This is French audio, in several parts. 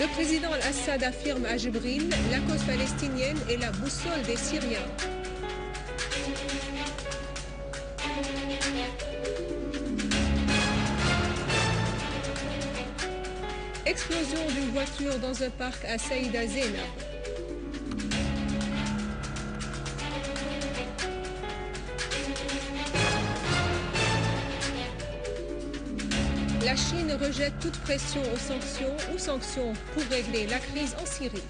Le président Al-Assad affirme à Jibril la cause palestinienne est la boussole des Syriens. Explosion d'une voiture dans un parc à Saïda Zeynab. La Chine rejette toute pression aux sanctions pour régler la crise en Syrie.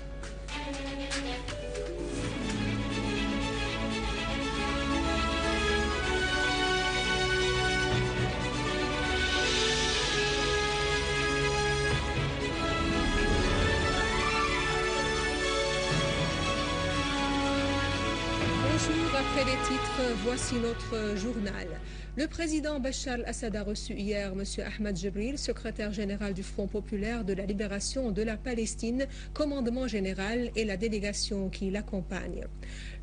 Bonjour, après les titres, voici notre journal. Le président Bachar al-Assad a reçu hier M. Ahmed Jibril, secrétaire général du Front populaire de la libération de la Palestine, commandement général et la délégation qui l'accompagne.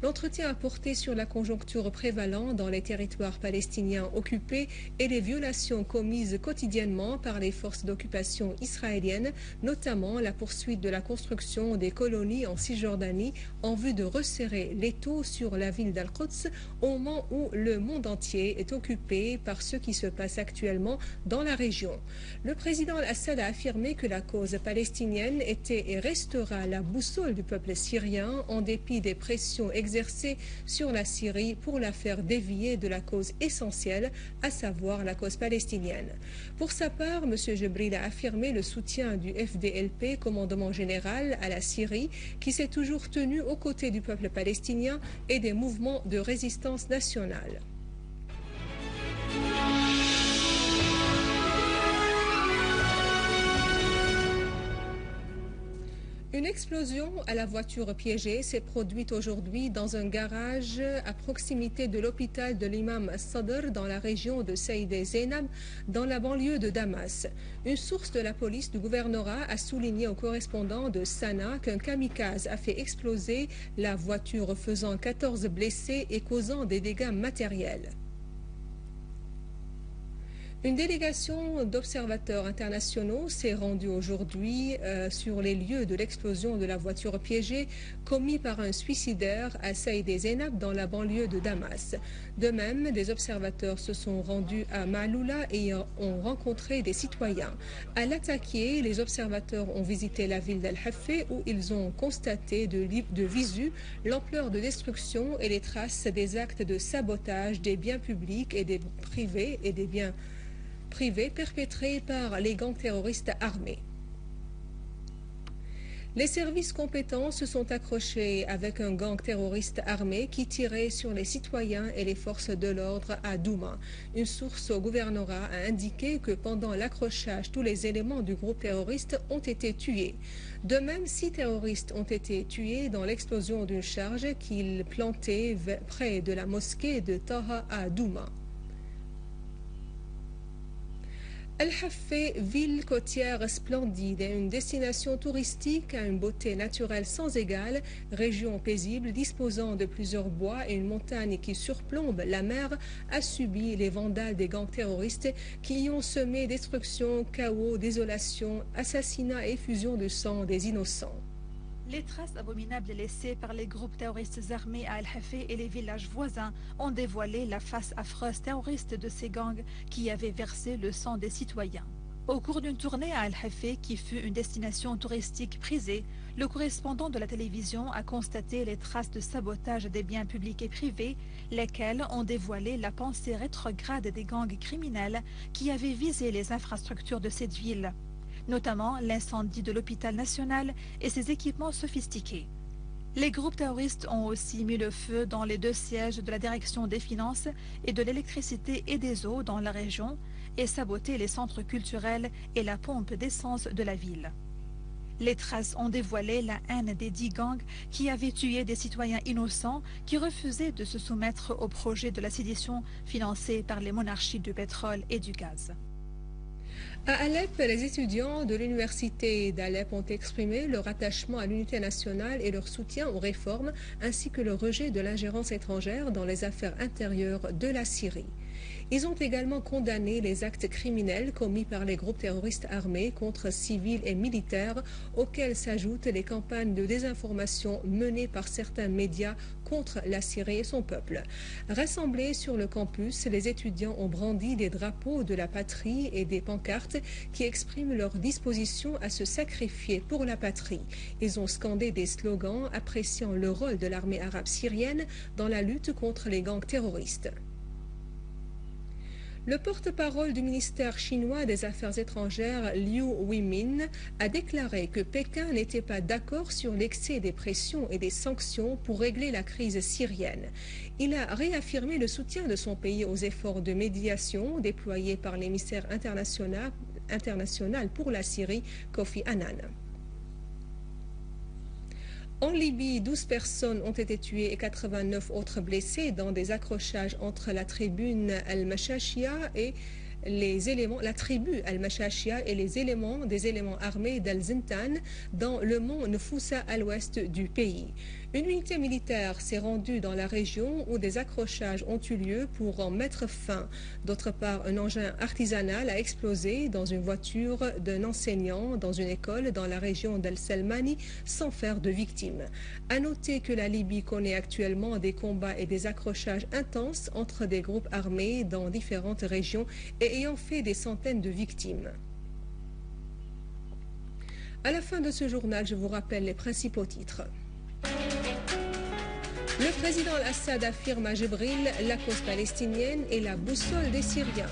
L'entretien a porté sur la conjoncture prévalente dans les territoires palestiniens occupés et les violations commises quotidiennement par les forces d'occupation israéliennes, notamment la poursuite de la construction des colonies en Cisjordanie en vue de resserrer l'étau sur la ville d'Al-Quds au moment où le monde entier est occupé par ce qui se passe actuellement dans la région. Le président Al-Assad a affirmé que la cause palestinienne était et restera la boussole du peuple syrien en dépit des pressions exercées sur la Syrie pour la faire dévier de la cause essentielle, à savoir la cause palestinienne. Pour sa part, M. Jibril a affirmé le soutien du FDLP, commandement général, à la Syrie, qui s'est toujours tenu aux côtés du peuple palestinien et des mouvements de résistance nationale. Une explosion à la voiture piégée s'est produite aujourd'hui dans un garage à proximité de l'hôpital de l'imam Sadr dans la région de Saïda Zeynab, dans la banlieue de Damas. Une source de la police du gouvernorat a souligné au correspondant de Sanaa qu'un kamikaze a fait exploser la voiture, faisant 14 blessés et causant des dégâts matériels. Une délégation d'observateurs internationaux s'est rendue aujourd'hui sur les lieux de l'explosion de la voiture piégée commis par un suicidaire à Saïda Zeynab dans la banlieue de Damas. De même, des observateurs se sont rendus à Maaloula et ont rencontré des citoyens. À l'attaquer, les observateurs ont visité la ville d'Al-Hafé où ils ont constaté de visu l'ampleur de destruction et les traces des actes de sabotage des biens publics et des privés et des biens privés perpétrés par les gangs terroristes armés. Les services compétents se sont accrochés avec un gang terroriste armé qui tirait sur les citoyens et les forces de l'ordre à Douma. Une source au gouvernorat a indiqué que pendant l'accrochage, tous les éléments du groupe terroriste ont été tués. De même, 6 terroristes ont été tués dans l'explosion d'une charge qu'ils plantaient près de la mosquée de Taha à Douma. Al-Hafé, ville côtière splendide et une destination touristique à une beauté naturelle sans égale, région paisible disposant de plusieurs bois et une montagne qui surplombe la mer, a subi les vandales des gangs terroristes qui y ont semé destruction, chaos, désolation, assassinats et effusion de sang des innocents. Les traces abominables laissées par les groupes terroristes armés à Al-Hafé et les villages voisins ont dévoilé la face affreuse terroriste de ces gangs qui avaient versé le sang des citoyens. Au cours d'une tournée à Al-Hafé, qui fut une destination touristique prisée, le correspondant de la télévision a constaté les traces de sabotage des biens publics et privés, lesquels ont dévoilé la pensée rétrograde des gangs criminels qui avaient visé les infrastructures de cette ville, notamment l'incendie de l'hôpital national et ses équipements sophistiqués. Les groupes terroristes ont aussi mis le feu dans les 2 sièges de la direction des finances et de l'électricité et des eaux dans la région et saboté les centres culturels et la pompe d'essence de la ville. Les traces ont dévoilé la haine des 10 gangs qui avaient tué des citoyens innocents qui refusaient de se soumettre au projet de la sédition financé par les monarchies du pétrole et du gaz. À Alep, les étudiants de l'université d'Alep ont exprimé leur attachement à l'unité nationale et leur soutien aux réformes, ainsi que le rejet de l'ingérence étrangère dans les affaires intérieures de la Syrie. Ils ont également condamné les actes criminels commis par les groupes terroristes armés contre civils et militaires, auxquels s'ajoutent les campagnes de désinformation menées par certains médias contre la Syrie et son peuple. Rassemblés sur le campus, les étudiants ont brandi des drapeaux de la patrie et des pancartes qui expriment leur disposition à se sacrifier pour la patrie. Ils ont scandé des slogans appréciant le rôle de l'armée arabe syrienne dans la lutte contre les gangs terroristes. Le porte-parole du ministère chinois des Affaires étrangères, Liu Weimin, a déclaré que Pékin n'était pas d'accord sur l'excès des pressions et des sanctions pour régler la crise syrienne. Il a réaffirmé le soutien de son pays aux efforts de médiation déployés par l'émissaire international pour la Syrie, Kofi Annan. En Libye, 12 personnes ont été tuées et 89 autres blessées dans des accrochages entre la tribune Al-Mashashia et la tribu Al-Mashashia et des éléments armés d'Al-Zintan dans le mont Nfoussa à l'ouest du pays. Une unité militaire s'est rendue dans la région où des accrochages ont eu lieu pour en mettre fin. D'autre part, un engin artisanal a explosé dans une voiture d'un enseignant dans une école dans la région d'Al-Salmani sans faire de victimes. À noter que la Libye connaît actuellement des combats et des accrochages intenses entre des groupes armés dans différentes régions et ayant fait des centaines de victimes. À la fin de ce journal, je vous rappelle les principaux titres. Le président Al-Assad affirme à Jibril la cause palestinienne et la boussole des Syriens.